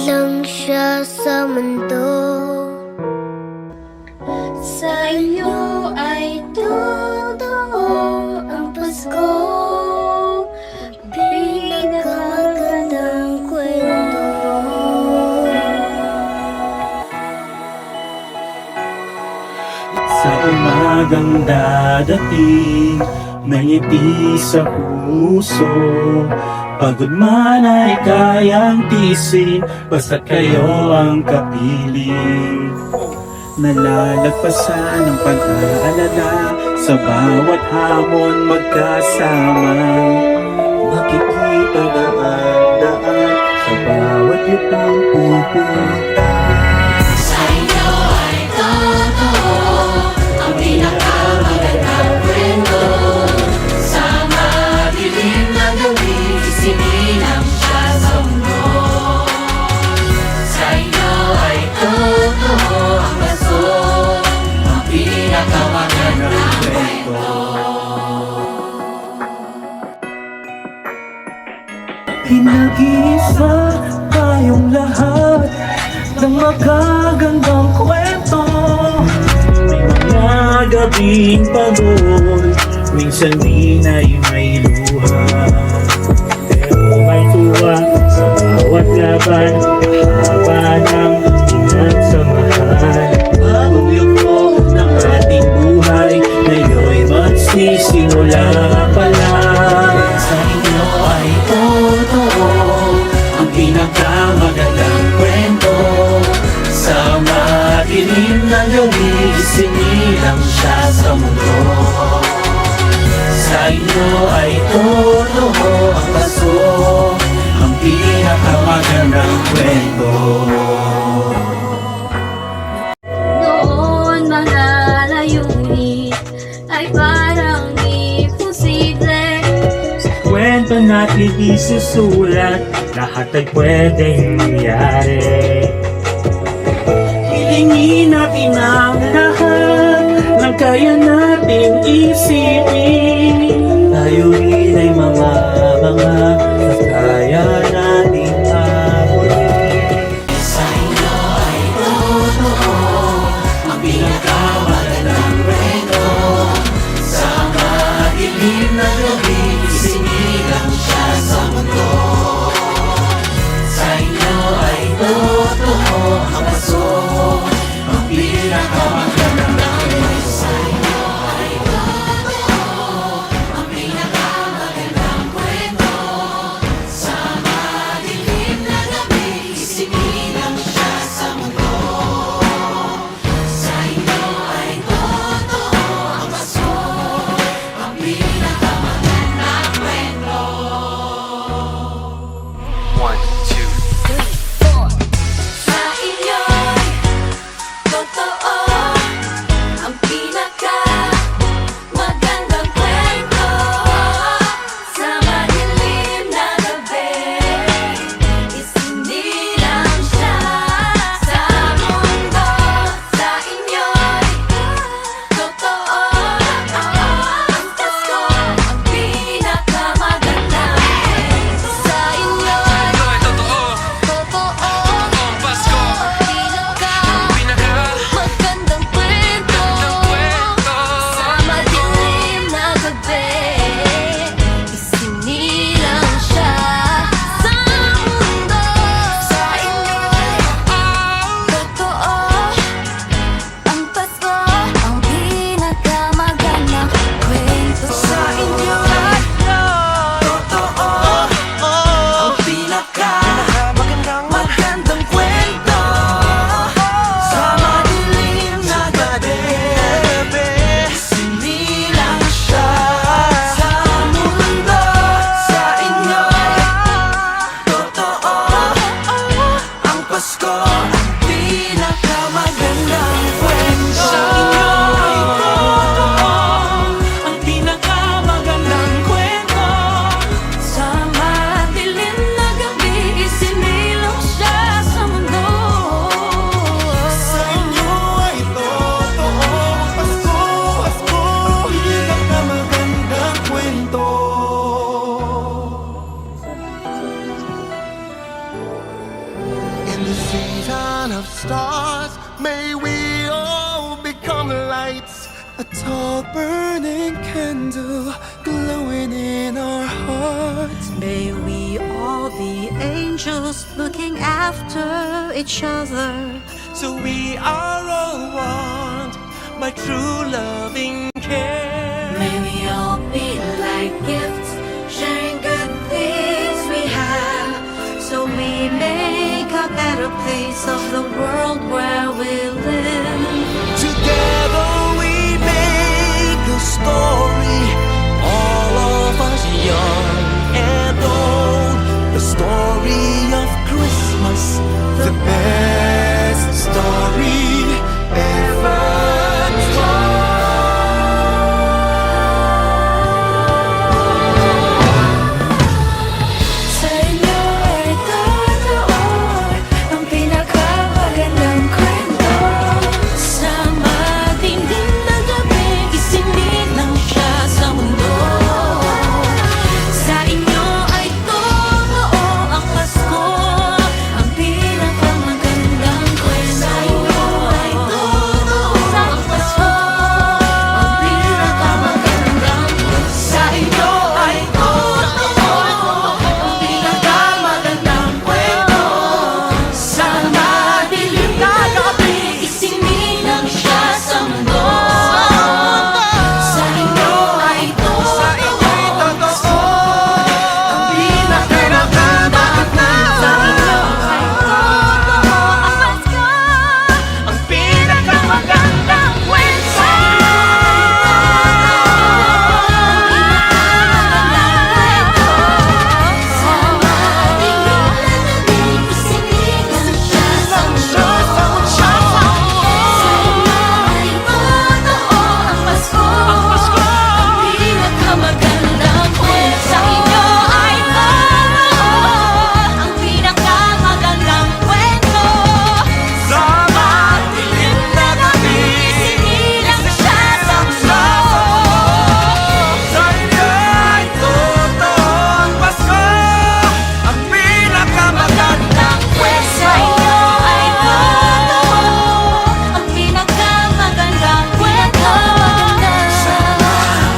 lang siya sa mundo. Sa inyo ay totoo ang Pasko, pinakamagandang kwento. Sa umagang dadating, may ngiti sa puso. Pagod man ay kayang tisin, basta kayo ang kapiling. Nalalagpasan ang pag-aalala, sa bawat hamon magkasama. Makikita na ang daan, sa bawat yutang pupunta. Sa inyo ay totoo ang pinakamagandang kwento. Sa madilim na gabi, isinilang siya sa mundo. Sa inyo ay totoo ang Pasko, ang pinakamagandang kwento. Pinag-iisa tayong lahat ng magagandang kwento. May mga gabing pagod, minsan din ay may luha. Pero may tuwa sa bawat laban, haba ng ingat samahan. Bagong yugto ng ating buhay, ngayon'y magsisimula pa lang. Sa inyo ay totoo ang pinakamagandang kwento. Sa madilim na gabi, isinilang siya sa mundo. Sa inyo ay totoo ang Pasko, ang pinakamagandang kwento. Noon mga layunin ay parang imposible. Kwento natin isusulat, lahat ay pwedeng mangyari. Hilingin natin ang lahat ng kaya nating isipin. Tayo rin ay mga sa kaya nating abutin. Sa inyo ay totoo ang pinakamagandang kwento. Sa madilim na gabi, isinilang siya sa mundo. Sa inyo ay totoo ang Pasko, ang pinakamagandang kwento. Sa inyo ay totoo ang pinakamagandang kwento. Sa season of stars, may we all become lights. A tall burning candle glowing in our hearts. May we all be angels looking after each other. So we are all one by true loving care. May we all be like gifts, sharing good things we have, so we make a better place of the world where we live. Together we make a story, all of us young and old. The story of Christmas, the best story ever told. Sa inyo ay totoo ang pinakamagandang kwento. Sa madilim na gabi, isinilang siya sa mundo. Sa inyo ay totoo ang Pasko, ang pinakamagandang kwento. Sa inyo ay totoo ang Pasko, ang pinakamagandang kwento. Sa inyo ay totoo ang pinakamagandang kwento. Sa madilim na gabi, isinilang siya sa mundo. Sa inyo ay totoo ang Pasko, ang pinakamagandang kwento. Sa inyo ay totoo ang Pasko, ang pinakamagandang kwento. Sa madilim na gabi, isinilang siya sa mundo. Sa inyo ay totoo ang Pasko, ang pinakamagandang kwento. Sa inyo ay totoo ang pinakamagandang kwento. Sa madilim na gabi, isinilang siya sa mundo. Sa inyo ay totoo ang Pasko, ang pinakamagandang kwento. Sa inyo ay totoo ang pinakamagandang kwento.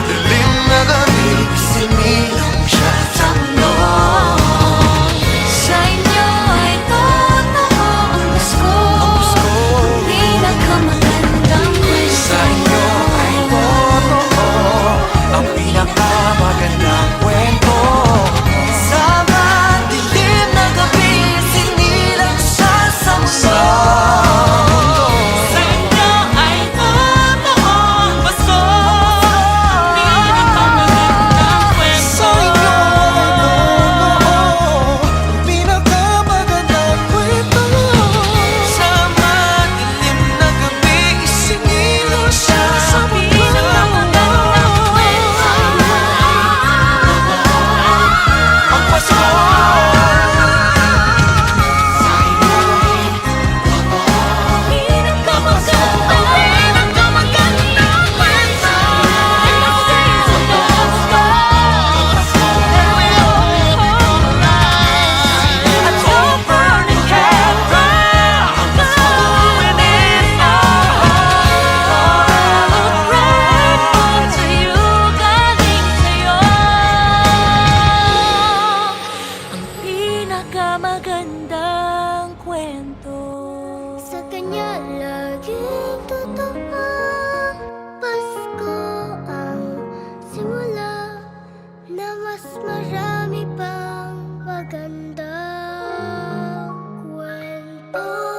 Dilim na gabi, isinilang siya sa mundo. Sa inyo ay totoo ang Pasko, ang pinakamagandang kwento. Sa inyo ay totoo ang pinakamagandang kwento. Sa madilim na gabi, isinilang siya sa mundo. Sa inyo ay totoo ang Pasko, pinakamagandang kwento. Sa inyo ay totoo ang pinakamagandang kwento. Sa madilim na gabi, isinilang siya sa mundo. Ang Pasko. Magandang kwento. Sa kanya laging totoo, Pasko ang simula na mas marami pang magandang kwento.